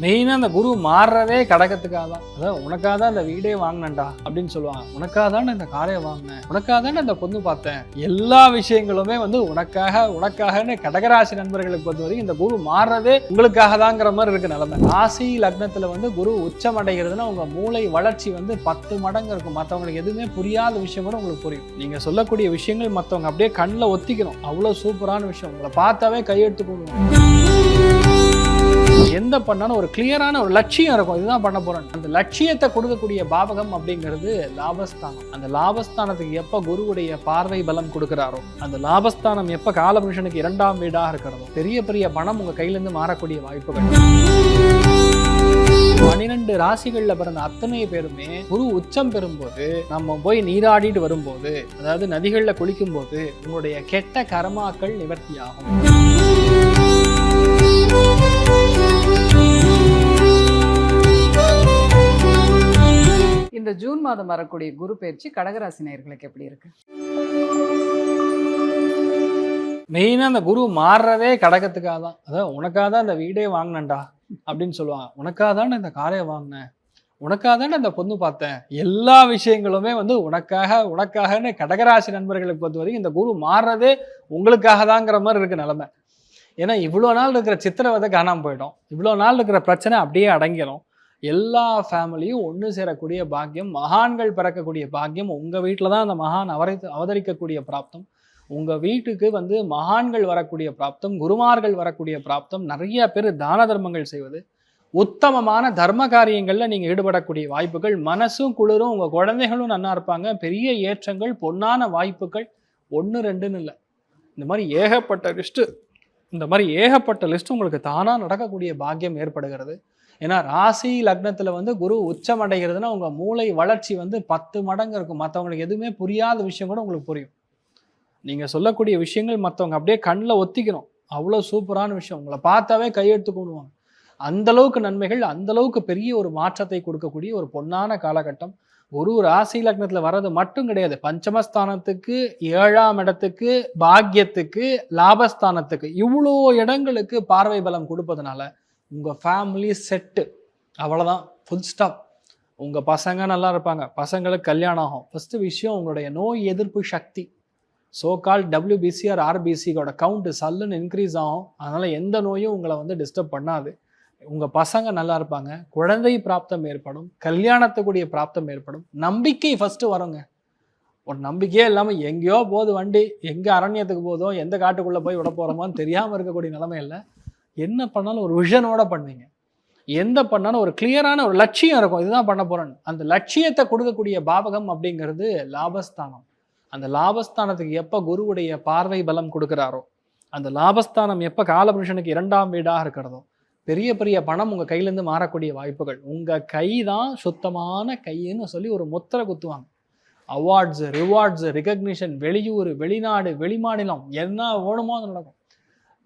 மெயினாக அந்த குரு மாறுறதே கடகத்துக்காக தான். அதாவது உனக்காக தான் இந்த வீடே வாங்கினேன்டா அப்படின்னு சொல்லுவாங்க. உனக்காக தானே இந்த காரை வாங்கினேன், உனக்காக தானே இந்த பொண்ணு பார்த்தேன். எல்லா விஷயங்களுமே உனக்காகன்னு கடகராசி நண்பர்களுக்கு பொறுத்த வரைக்கும் இந்த குரு மாறுறதே உங்களுக்காக தாங்கிற மாதிரி இருக்கு நிலைமை. ராசி லக்னத்துல குரு உச்சம் அடைகிறதுனா உங்க மூளை வளர்ச்சி 10 மடங்கு இருக்கும். மற்றவங்களுக்கு எதுவுமே புரியாத விஷயம் கூட உங்களுக்கு புரியும். நீங்க சொல்லக்கூடிய விஷயங்கள் மற்றவங்க அப்படியே கண்ணில் ஒத்திக்கணும். அவ்வளோ சூப்பரான விஷயம். உங்களை பார்த்தாவே கையெழுத்து போடுவாங்க. எந்த பண்ணாலும் ஒரு கிளியரான ஒரு லட்சியம் இருக்கும். இதுதான் பண்ண போறேன். அந்த லட்சியத்தை கொடுக்கக்கூடிய பாவகம் அப்படிங்கிறது லாபஸ்தானம். அந்த லாபஸ்தானத்துக்கு எப்ப குருவுடைய பார்வை பலம் கொடுக்கிறாரோ, அந்த லாபஸ்தானம் எப்ப காலபுருஷனுக்கு 2ஆம் வீடாக இருக்கிறதோ, பெரிய பெரிய பணம் உங்க கையில இருந்து மாறக்கூடிய வாய்ப்புகள். 12 ராசிகள்ல பிறந்த அத்தனை பேருமே குரு உச்சம் பெறும்போது, நம்ம போய் நீராடிட்டு வரும்போது, அதாவது நதிகள்ல குளிக்கும் போது உங்களுடைய கெட்ட கர்மாக்கள் நிவர்த்தியாகும். இந்த ஜூன் மாதம் வரக்கூடிய குரு பயிற்சி கடகராசி நேயர்களுக்கு எப்படி இருக்கு? மெயினா அந்த குரு மாறுறதே கடகத்துக்காக தான். அதாவது உனக்காக தான் இந்த வீடே வாங்கினேன்டா அப்படின்னு சொல்லுவாங்க. உனக்காக தானே இந்த காரை வாங்கினேன், உனக்காக தானே இந்த பொண்ணு பார்த்தேன். எல்லா விஷயங்களுமே உனக்காகன்னு கடகராசி நண்பர்களுக்கு பொறுத்த வரைக்கும் இந்த குரு மாறுறதே உங்களுக்காக தாங்கிற மாதிரி இருக்கு நிலைமை. ஏன்னா இவ்வளோ நாள் இருக்கிற சித்திரவதை காணாமல் போயிடும். இவ்வளோ நாள் இருக்கிற பிரச்சனை அப்படியே அடங்கிடும். எல்லா ஃபேமிலியும் ஒன்று சேரக்கூடிய பாக்கியம், மகான்கள் பிறக்கக்கூடிய பாக்கியம். உங்கள் வீட்டில் தான் அந்த மகான் அவதரிக்கக்கூடிய பிராப்தம். உங்கள் வீட்டுக்கு மகான்கள் வரக்கூடிய பிராப்தம், குருமார்கள் வரக்கூடிய பிராப்தம். நிறைய பேர் தான தர்மங்கள் செய்வது, உத்தமமான தர்ம காரியங்களில் நீங்கள் ஈடுபடக்கூடிய வாய்ப்புகள். மனசும் குளிரும், உங்கள் குழந்தைகளும் நல்லா இருப்பாங்க. பெரிய ஏற்றங்கள், பொன்னான வாய்ப்புகள். 1 2ன்னு இல்லை, இந்த மாதிரி ஏகப்பட்ட லிஸ்ட் உங்களுக்கு தானாக நடக்கக்கூடிய பாக்கியம் ஏற்படுகிறது. ஏன்னா ராசி லக்னத்தில் குரு உச்சம் அடைகிறதுனா உங்கள் மூளை வளர்ச்சி 10 மடங்கு இருக்கும். மற்றவங்களுக்கு எதுவுமே புரியாத விஷயம் கூட உங்களுக்கு புரியும். நீங்கள் சொல்லக்கூடிய விஷயங்கள் மற்றவங்க அப்படியே கண்ணில் ஒத்திக்கணும். அவ்வளோ சூப்பரான விஷயம். உங்களை பார்த்தாவே கையெழுத்து கொண்டுவாங்க. அந்தளவுக்கு நன்மைகள், அந்தளவுக்கு பெரிய ஒரு மாற்றத்தை கொடுக்கக்கூடிய ஒரு பொன்னான காலகட்டம். குரு ராசி லக்னத்தில் வர்றது மட்டும் கிடையாது, பஞ்சமஸ்தானத்துக்கு, 7ஆம் இடத்துக்கு, பாக்கியத்துக்கு, லாபஸ்தானத்துக்கு, இவ்வளோ இடங்களுக்கு பார்வை பலம் கொடுப்பதுனால உங்கள் ஃபேமிலி செட்டு. அவ்வளோதான், ஃபுல் ஸ்டாப். உங்கள் பசங்க நல்லா இருப்பாங்க, பசங்களுக்கு கல்யாணம் ஆகும். ஃபஸ்ட்டு விஷயம் உங்களுடைய நோய் எதிர்ப்பு சக்தி, சோகால் WBC ஆர் RBCயோட கவுண்ட் சல்லுன்னு இன்க்ரீஸ் ஆகும். அதனால் எந்த நோயும் உங்களை டிஸ்டர்ப் பண்ணாது. உங்கள் பசங்க நல்லா இருப்பாங்க, குழந்தை பிராப்தம் ஏற்படும், கல்யாணத்துக்குரிய பிராப்தம் ஏற்படும். நம்பிக்கை ஃபஸ்ட்டு வருங்க. ஒரு நம்பிக்கையே இல்லாமல் எங்கேயோ போகுது வண்டி, எங்கே அரண்யத்துக்கு போதோ, எந்த காட்டுக்குள்ளே போய் விட போகிறோமோன்னு தெரியாமல் இருக்கக்கூடிய நிலைமையில் என்ன பண்ணாலும் ஒரு விஷனோட பண்ணுவீங்க. எந்த பண்ணாலும் ஒரு கிளியரான ஒரு லட்சியம் இருக்கும். இதுதான் பண்ண போகிறேன்னு அந்த லட்சியத்தை கொடுக்கக்கூடிய பாவகம் அப்படிங்கிறது லாபஸ்தானம். அந்த லாபஸ்தானத்துக்கு எப்போ குருவுடைய பார்வை பலம் கொடுக்குறாரோ, அந்த லாபஸ்தானம் எப்போ காலபுருஷனுக்கு 2ஆம் வீடாக இருக்கிறதோ, பெரிய பெரிய பணம் உங்கள் கையிலேருந்து மாறக்கூடிய வாய்ப்புகள். உங்கள் கை தான் சுத்தமான கைன்னு சொல்லி ஒரு முத்திரை குத்துவாங்க. அவார்ட்ஸு, ரிவார்ட்ஸு, ரெகக்னிஷன், வெளியூர், வெளிநாடு, வெளிமாநிலம், என்ன வேணுமோ அது நடக்கும்.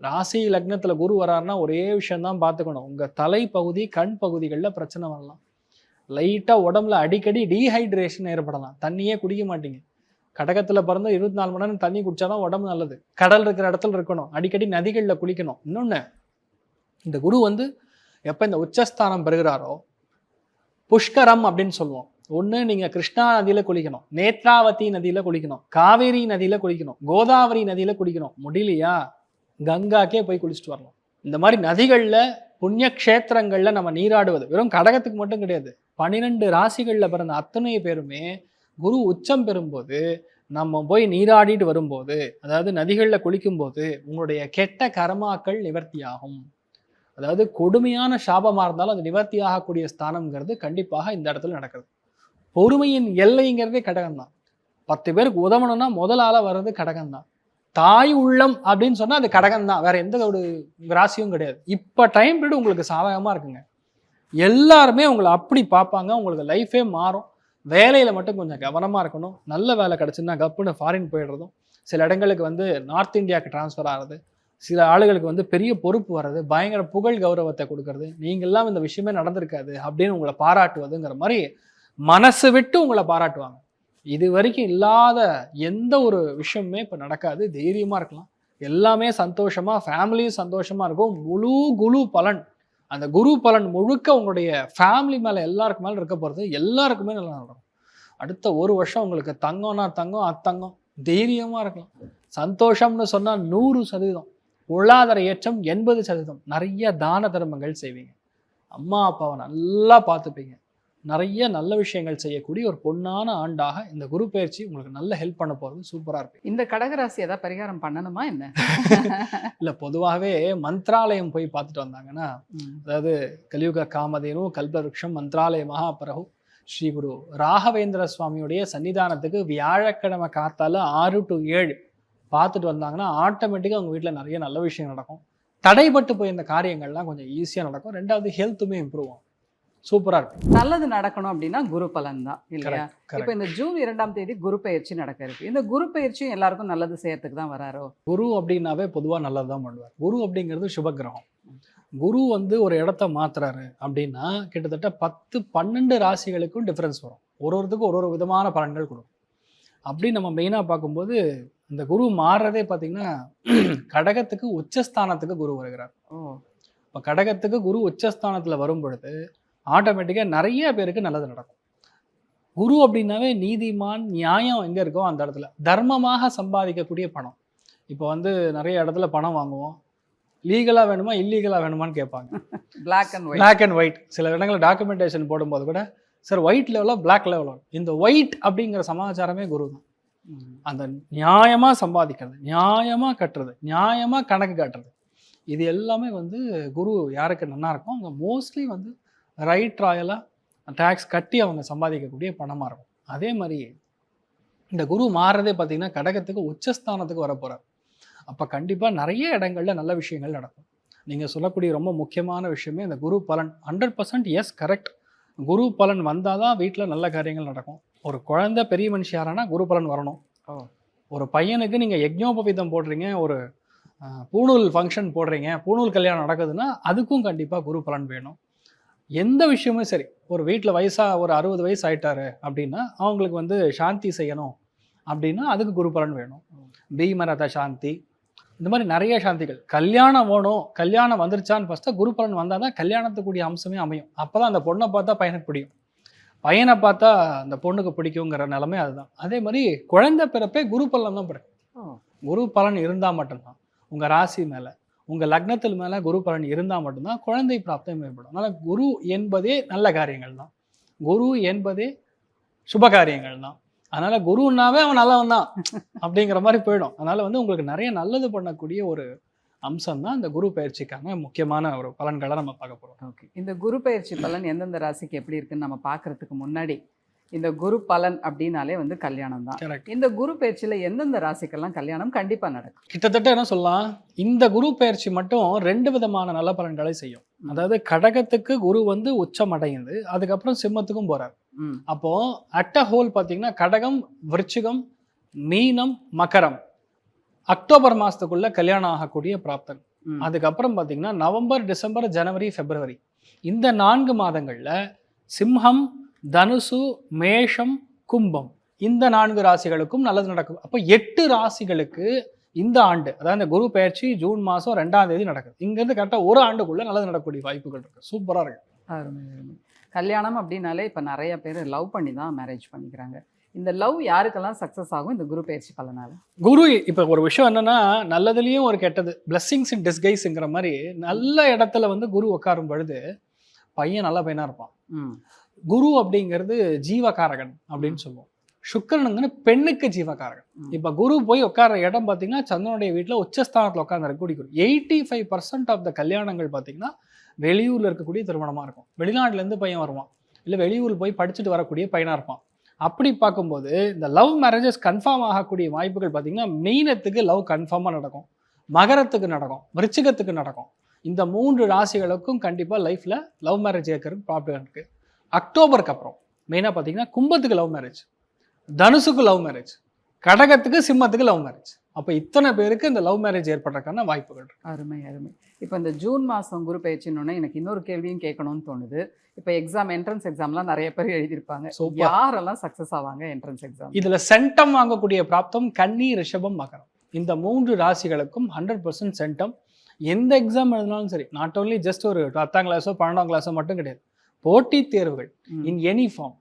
ராசி லக்னத்தில் குரு வராருன்னா ஒரே விஷயந்தான் பார்த்துக்கணும். உங்கள் தலைப்பகுதி, கண் பகுதிகளில் பிரச்சனை வரலாம். லைட்டாக உடம்புல அடிக்கடி டீஹைட்ரேஷன் ஏற்படலாம். தண்ணியே குடிக்க மாட்டீங்க. கடகத்தில் பிறந்த 24 மணி நேரம் தண்ணி குடிச்சாதான் உடம்பு நல்லது. கடல் இருக்கிற இடத்துல இருக்கணும். அடிக்கடி நதிகளில் குளிக்கணும். இன்னொன்று, இந்த குரு எப்போ இந்த உச்சஸ்தானம் பெறுகிறாரோ, புஷ்கரம் அப்படின்னு சொல்லுவோம். ஒன்று நீங்கள் கிருஷ்ணா நதியில் குளிக்கணும், நேத்ராவதி நதியில் குளிக்கணும், காவேரி நதியில் குளிக்கணும், கோதாவரி நதியில் குளிக்கணும். முடியலையா, கங்காக்கே போய் குளிச்சுட்டு வரலாம். இந்த மாதிரி நதிகளில், புண்ணிய க்ஷேத்திரங்களில் நம்ம நீராடுவது வெறும் கடகத்துக்கு மட்டும் கிடையாது. 12 ராசிகளில் பிறந்த அத்தனை பேருமே குரு உச்சம் பெறும்போது, நம்ம போய் நீராடிட்டு வரும்போது, அதாவது நதிகளில் குளிக்கும்போது உங்களுடைய கெட்ட கர்மாக்கள் நிவர்த்தியாகும். அதாவது கொடுமையான சாபமாக இருந்தாலும் அது நிவர்த்தி ஆகக்கூடிய ஸ்தானம்ங்கிறது கண்டிப்பாக இந்த இடத்துல நடக்கிறது. பொறுமையின் எல்லைங்கிறதே கடகம்தான். 10 பேருக்கு உதவணும்னா முதல் ஆளாக வர்றது கடகம்தான். தாய் உள்ளம் அப்படின்னு சொன்னால் அது கடகம்தான், வேற எந்த ஒரு ராசியும் கிடையாது. இப்போ டைம் பீரியட் உங்களுக்கு சாதகமாக இருக்குங்க. எல்லாருமே உங்களை அப்படி பார்ப்பாங்க. உங்களுக்கு லைஃபே மாறும். வேலையில் மட்டும் கொஞ்சம் கவனமாக இருக்கணும். நல்ல வேலை கிடச்சுன்னா கப்புன்னு ஃபாரின் போயிடுறதும், சில இடங்களுக்கு நார்த் இந்தியாவுக்கு டிரான்ஸ்ஃபர் ஆகிறது, சில ஆளுகளுக்கு பெரிய பொறுப்பு வர்றது, பயங்கர புகழ் கௌரவத்தை கொடுக்கறது, நீங்கள்லாம் இந்த விஷயமே நடந்திருக்காது அப்படின்னு உங்களை பாராட்டுவதுங்கிற மாதிரி மனசு விட்டு உங்களை பாராட்டுவாங்க. இது வரைக்கும் இல்லாத எந்த ஒரு விஷயமுமே இப்போ நடக்காது. தைரியமாக இருக்கலாம். எல்லாமே சந்தோஷமாக, ஃபேமிலியும் சந்தோஷமாக இருக்கும். முழு குழு பலன் அந்த குரு பலன் முழுக்க உங்களுடைய ஃபேமிலி மேலே எல்லாருக்கு மேலே இருக்க போகிறது, எல்லாருக்குமே நல்லா நடக்கும். அடுத்த ஒரு வருஷம் உங்களுக்கு தங்கம்னா தங்கம், அத்தங்கம், தைரியமாக இருக்கலாம். சந்தோஷம்னு சொன்னால் 100%, பொருளாதார ஏற்றம் 80%, நிறைய தான தர்மங்கள் செய்வீங்க, அம்மா அப்பாவை நல்லா பார்த்துப்பீங்க, நிறைய நல்ல விஷயங்கள் செய்யக்கூடிய ஒரு பொன்னான ஆண்டாக இந்த குரு பயிற்சி உங்களுக்கு நல்ல ஹெல்ப் பண்ண போகிறது. சூப்பராக இருக்கும். இந்த கடகராசி ஏதாவது பரிகாரம் பண்ணணுமா என்ன? இல்லை, பொதுவாகவே மந்த்ராலயம் போய் பார்த்துட்டு வந்தாங்கன்னா, அதாவது கலியுக காமதேனு கல்பவருஷம் மந்த்ராலய மகாபரகு ஸ்ரீ குரு ராகவேந்திர சுவாமியுடைய சன்னிதானத்துக்கு வியாழக்கிழமை காத்தால 6 to 7 பார்த்துட்டு வந்தாங்கன்னா ஆட்டோமேட்டிக்காக அவங்க வீட்டில் நிறைய நல்ல விஷயம் நடக்கும். தடைப்பட்டு போய் இந்த காரியங்கள்லாம் கொஞ்சம் ஈஸியாக நடக்கும். ரெண்டாவது ஹெல்த்துமே இம்ப்ரூவ் ஆகும். சூப்பராக இருக்கும். நல்லது நடக்கணும் அப்படின்னா குரு பலன் தான் இல்லையா? இப்போ இந்த ஜூன் 2ஆம் தேதி குரு பயிற்சி நடக்க இருக்கு. இந்த குரு பயிற்சியும் எல்லாருக்கும் நல்லது செய்யறதுக்கு தான் வராரோ? குரு அப்படின்னாவே பொதுவாக நல்லது தான் பண்ணுவார். குரு அப்படிங்கிறது சுபகிரகம். குரு வந்து ஒரு இடத்த மாத்துறாரு அப்படின்னா கிட்டத்தட்ட 10-12 ராசிகளுக்கும் டிஃப்ரென்ஸ் வரும். ஒருத்தருக்கும் ஒரு விதமான பலன்கள் கொடுக்கும். அப்படி நம்ம மெயினாக பார்க்கும்போது இந்த குரு மாறுறதே பார்த்தீங்கன்னா கடகத்துக்கு உச்சஸ்தானத்துக்கு குரு வருகிறார். இப்போ கடகத்துக்கு குரு உச்சஸ்தானத்தில் வரும் பொழுது ஆட்டோமேட்டிக்காக நிறைய பேருக்கு நல்லது நடக்கும். குரு அப்படின்னாவே நீதிமான், நியாயம் எங்கே இருக்கோ அந்த இடத்துல தர்மமாக சம்பாதிக்கக்கூடிய பணம். இப்போ வந்து நிறைய இடத்துல பணம் வாங்குவோம், லீகலாக வேணுமா இல்லீகலாக வேணுமான்னு கேட்பாங்க. Black and white. சில இடங்களில் டாக்குமெண்டேஷன் போடும்போது கூட சார் ஒயிட் லெவலாக பிளாக் லெவலாக, இந்த ஒயிட் அப்படிங்கிற சமாச்சாரமே குரு தான். அந்த நியாயமாக சம்பாதிக்கிறது, நியாயமாக கட்டுறது, நியாயமாக கணக்கு காட்டுறது, இது எல்லாமே வந்து குரு யாருக்கு நல்லா இருக்கும் அவங்க மோஸ்ட்லி வந்து ரைட் ராயலாக டேக்ஸ் கட்டி அவங்க சம்பாதிக்கக்கூடிய பணமாக இருக்கும். அதே மாதிரி இந்த குரு மாறுறதே பார்த்தீங்கன்னா கடகத்துக்கு உச்சஸ்தானத்துக்கு வரப்போகிறார். அப்போ கண்டிப்பாக நிறைய இடங்களில் நல்ல விஷயங்கள் நடக்கும். நீங்கள் சொல்லக்கூடிய ரொம்ப முக்கியமான விஷயமே இந்த குரு பலன். 100% எஸ், கரெக்ட். குரு பலன் வந்தால் தான் வீட்டில் நல்ல காரியங்கள் நடக்கும். ஒரு குழந்தை பெரிய மனுஷியாரானா குரு பலன் வரணும். ஒரு பையனுக்கு நீங்கள் யஜ்ஞோபவீதம் போடுறீங்க, ஒரு பூணூல் ஃபங்க்ஷன் போடுறீங்க, பூணூல் கல்யாணம் நடக்குதுன்னா அதுக்கும் கண்டிப்பாக குரு பலன் வேணும். எந்த விஷயமும் சரி, ஒரு வீட்டில் வயசாக ஒரு 60 வயசு ஆயிட்டாரு அப்படின்னா அவங்களுக்கு வந்து சாந்தி செய்யணும் அப்படின்னா அதுக்கு குரு பலன் வேணும். பீமரத சாந்தி, இந்த மாதிரி நிறைய சாந்திகள். கல்யாணம் வேணும், கல்யாணம் வந்துருச்சான்னு ஃபஸ்ட்டு குரு பலன் வந்தால் தான் கல்யாணத்துக்குரிய அம்சமே அமையும். அப்போ தான் அந்த பொண்ணை பார்த்தா பையனுக்கு பிடிக்கும், பையனை பார்த்தா அந்த பொண்ணுக்கு பிடிக்குங்கிற நிலைமை அதுதான். அதே மாதிரி குழந்தை பிறப்பே குரு பலன் தான் பிறக்கும். குரு பலன் இருந்தால் மட்டும்தான் உங்கள் ராசி மேலே, உங்கள் லக்னத்தில் மேலே குரு பலன் இருந்தால் மட்டும்தான் குழந்தை பிராப்தம் ஏற்படும். அதனால் குரு என்பதே நல்ல காரியங்கள் தான், குரு என்பதே சுப காரியங்கள் தான். அதனால் குருன்னாவே அவன் நல்லவன் தான் அப்படிங்கிற மாதிரி போயிடும். அதனால் வந்து உங்களுக்கு நிறைய நல்லது பண்ணக்கூடிய ஒரு அம்சம் தான் இந்த குரு பயிற்சிக்கான முக்கியமான ஒரு பலன்களை நம்ம பார்க்க போகிறோம். ஓகே, இந்த குரு பயிற்சி பலன் எந்தெந்த ராசிக்கு எப்படி இருக்குன்னு நம்ம பார்க்கறதுக்கு முன்னாடி இந்த குரு பலன் அப்படின்னாலே வந்து கல்யாணம் தான். இந்த குரு பயிற்சியில் எந்தெந்த ராசிக்கெல்லாம் கல்யாணம் கண்டிப்பாக நடக்கும்? கிட்டத்தட்ட என்ன சொல்லலாம், இந்த குரு பயிற்சி மட்டும் 2 விதமான நல்ல பலன்களை செய்யும். அதாவது கடகத்துக்கு குரு வந்து உச்சம் அடைந்து அதுக்கப்புறம் சிம்மத்துக்கும் போறார். அப்போ அட் அ ஹோல் பார்த்தீங்கன்னா கடகம், விருச்சிகம், மீனம், மகரம் அக்டோபர் மாதத்துக்குள்ள கல்யாணம் ஆகக்கூடிய பிராப்தன். அதுக்கப்புறம் பார்த்தீங்கன்னா நவம்பர், டிசம்பர், ஜனவரி, பிப்ரவரி இந்த 4 மாதங்கள்ல சிம்மம், தனுசு, மேஷம், கும்பம் இந்த 4 ராசிகளுக்கும் நல்லது நடக்கும். அப்போ 8 ராசிகளுக்கு இந்த ஆண்டு, அதாவது இந்த குரு பயிற்சி ஜூன் மாதம் 2ஆம் தேதி நடக்குது. இங்கேருந்து கரெக்டாக ஒரு ஆண்டுக்குள்ள நல்லது நடக்கக்கூடிய வாய்ப்புகள் இருக்கு. சூப்பராக இருக்கு. கல்யாணம் அப்படின்னாலே இப்போ நிறைய பேர் லவ் பண்ணி தான் மேரேஜ் பண்ணிக்கிறாங்க. இந்த லவ் யாருக்கெல்லாம் சக்ஸஸ் ஆகும் இந்த குரு பயிற்சி பலனால? குரு இப்போ ஒரு விஷயம் என்னன்னா, நல்லதுலேயும் ஒரு கெட்டது, பிளெஸ்ஸிங்ஸ் இன் டிஸ்கைஸ்ங்கிற மாதிரி நல்ல இடத்துல வந்து குரு உட்காரும் பொழுது பையன் நல்ல பையனாக இருப்பான். குரு அப்படிங்கிறது ஜீவகாரகன் அப்படின்னு சொல்லுவோம். சுக்கிரனுங்கன்னு பெண்ணுக்கு ஜீவகாரகன். இப்போ குரு போய் உட்கார இடம் பார்த்தீங்கன்னா சந்திரனுடைய வீட்டில் உச்சஸ்தானத்தில் உட்காந்துருக்கக்கூடிய குரு. 85% ஆஃப் த கல்யாணங்கள் பார்த்தீங்கன்னா வெளியூரில் இருக்கக்கூடிய திருமணமாக இருக்கும். வெளிநாட்டிலேருந்து பையன் வருவான், இல்லை வெளியூரில் போய் படிச்சுட்டு வரக்கூடிய பையனாக இருப்பான். அப்படி பார்க்கும்போது இந்த லவ் மேரேஜஸ் கன்ஃபார்ம் ஆகக்கூடிய வாய்ப்புகள் பார்த்தீங்கன்னா மீனத்துக்கு லவ் கன்ஃபார்மாக நடக்கும், மகரத்துக்கு நடக்கும், விருச்சிகத்துக்கு நடக்கும். இந்த 3 ராசிகளுக்கும் கண்டிப்பாக லைஃப்பில் லவ் மேரேஜ் ஏற்கிறது ப்ராப்ளம் இருக்குது. அக்டோபருக்கு அப்புறம் மெயினாக பார்த்தீங்கன்னா கும்பத்துக்கு லவ் மேரேஜ், தனுசுக்கு லவ் மேரேஜ், கடகத்துக்கு சிம்மத்துக்கு லவ் மேரேஜ். அப்போ இத்தனை பேருக்கு இந்த லவ் மேரேஜ் ஏற்படுறதுக்கான வாய்ப்புகள் இருக்கு. அருமை அருமை. இப்போ இந்த ஜூன் மாதம் குரு பயிற்சின்னு எனக்கு இன்னொரு கேள்வியும் கேட்கணும்னு தோணுது. இப்போ என்ட்ரன்ஸ் எக்ஸாம்லாம் நிறைய பேர் எழுதியிருப்பாங்க. யாரெல்லாம் சக்ஸஸ் ஆவாங்க என்ட்ரன்ஸ் எக்ஸாம்? இதில் சென்டம் வாங்கக்கூடிய பிராப்தம் கன்னி, ரிஷபம், மகரம் இந்த 3 ராசிகளுக்கும் 100% சென்டம். எந்த எக்ஸாம் எழுதினாலும் சரி, நாட் ஓன்லி ஜஸ்ட் ஒரு 10ஆம் கிளாஸோ 12ஆம் கிளாஸோ மட்டும் கிடையாது, போட்டித் தேர்வுகள் இன் எனி ஃபார்ம்,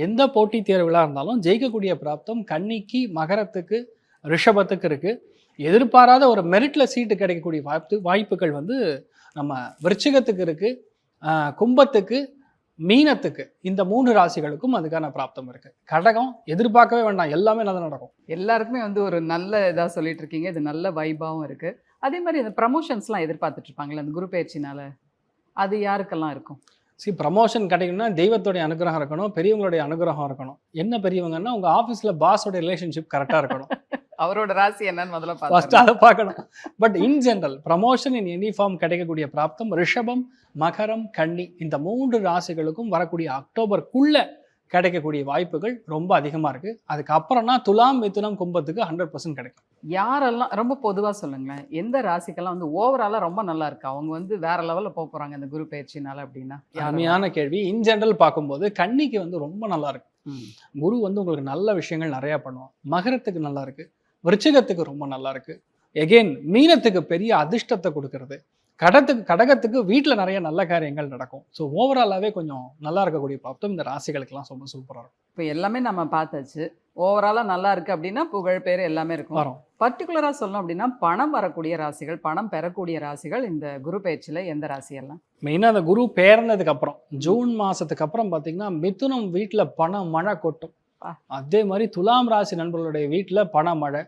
எந்த போட்டித் தேர்வுகளாக இருந்தாலும் ஜெயிக்கக்கூடிய பிராப்தம் கன்னிக்கு, மகரத்துக்கு, ரிஷபத்துக்கு இருக்கு. எதிர்பாராத ஒரு மெரிட்ல சீட்டு கிடைக்கக்கூடிய வாய்ப்புகள் வந்து நம்ம விருச்சிகத்துக்கு இருக்கு, கும்பத்துக்கு, மீனத்துக்கு, இந்த 3 ராசிகளுக்கும் அதுக்கான பிராப்தம் இருக்கு. கடகம் எதிர்பார்க்கவே வேண்டாம், எல்லாமே நல்லா நடக்கும். எல்லாருக்குமே வந்து ஒரு நல்ல இதாக சொல்லிட்டு இருக்கீங்க, இது நல்ல வைபாவும் இருக்கு. அதே மாதிரி இந்த ப்ரமோஷன்ஸ்லாம் எதிர்பார்த்துட்டு இருப்பாங்களே அந்த குரு பயிற்சினால, அது யாருக்கெல்லாம் இருக்கும்? ப்ரமோஷன் கிடைக்கணும்னா தெய்வத்தோடைய அனுகிரகம் இருக்கணும், பெரியவங்களுடைய அனுகிரகம் இருக்கணும். என்ன பெரியவங்கன்னா உங்க ஆஃபீஸ்ல பாஸோட ரிலேஷன்ஷிப் கரெக்டாக இருக்கணும். அவரோட ராசி என்னன்னு முதல்ல ஃபர்ஸ்ட் அதை பார்க்கணும். But in general promotion in any form கிடைக்கக்கூடிய பிராப்தம் ரிஷபம், மகரம், கன்னி, இந்த 3 ராசிகளுக்கும் வரக்கூடிய அக்டோபருக்குள்ள கிடைக்கக்கூடிய வாய்ப்புகள் ரொம்ப அதிகமாக இருக்கு. அதுக்கப்புறம்னா துலாம், மிதுனம், கும்பத்துக்கு 100% கிடைக்கும். யாரெல்லாம் ரொம்ப பொதுவாக சொல்லுங்களேன், எந்த ராசிக்கெல்லாம் வந்து ஓவராலாக ரொம்ப நல்லா இருக்கு, அவங்க வந்து வேற லெவலில் போக போறாங்க இந்த குரு பயிற்சினால அப்படின்னா? அருமையான கேள்வி. இன் ஜெனரல் பார்க்கும்போது கன்னிக்கு வந்து ரொம்ப நல்லா இருக்கு. குரு வந்து உங்களுக்கு நல்ல விஷயங்கள் நிறைய பண்ணுவோம். மகரத்துக்கு நல்லா இருக்கு, விருச்சிகத்துக்கு ரொம்ப நல்லா இருக்கு, எகெயின் மீனத்துக்கு பெரிய அதிர்ஷ்டத்தை கொடுக்கறது, கடகத்துக்கு வீட்டில் நிறைய நல்ல காரியங்கள் நடக்கும். ஸோ ஓவராலாகவே கொஞ்சம் நல்லா இருக்கக்கூடிய பிராப்தம் இந்த ராசிகளுக்கெல்லாம் ரொம்ப சூப்பராக இருக்கும். இப்போ எல்லாமே நம்ம பார்த்தாச்சு, ஓவராலாக நல்லா இருக்கு அப்படின்னா புகழ் பேர் எல்லாமே இருக்கும். வரும். பர்டிகுலராக சொல்லணும் அப்படின்னா பணம் வரக்கூடிய ராசிகள், பணம் பெறக்கூடிய ராசிகள் இந்த குரு பயிற்சியில் எந்த ராசியெல்லாம்? மெயினாக அந்த குரு பேர்னதுக்கு அப்புறம் ஜூன் மாதத்துக்கு அப்புறம் பார்த்தீங்கன்னா மிதுனம் வீட்டில் பணம் மழை கொட்டும். அதே மாதிரி துலாம் ராசி நண்பர்களுடைய வீட்டில் பண மழை,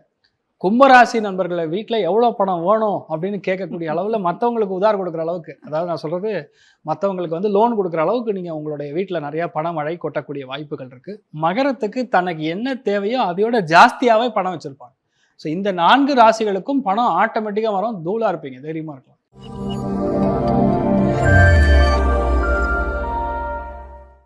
கும்பராசி நண்பர்களை வீட்டில் எவ்வளோ பணம் வேணும் அப்படின்னு கேட்கக்கூடிய அளவில் மற்றவங்களுக்கு உதார் கொடுக்குற அளவுக்கு, அதாவது நான் சொல்கிறது மற்றவங்களுக்கு வந்து லோன் கொடுக்குற அளவுக்கு நீங்கள் உங்களுடைய வீட்டில் நிறையா பண மழை கொட்டக்கூடிய வாய்ப்புகள் இருக்குது. மகரத்துக்கு தனக்கு என்ன தேவையோ அதையோட ஜாஸ்தியாகவே பணம் வச்சுருப்பாங்க. ஸோ இந்த 4 ராசிகளுக்கும் பணம் ஆட்டோமேட்டிக்காக வரும். தூளாக இருப்பீங்க, தைரியமாக இருக்கலாம்.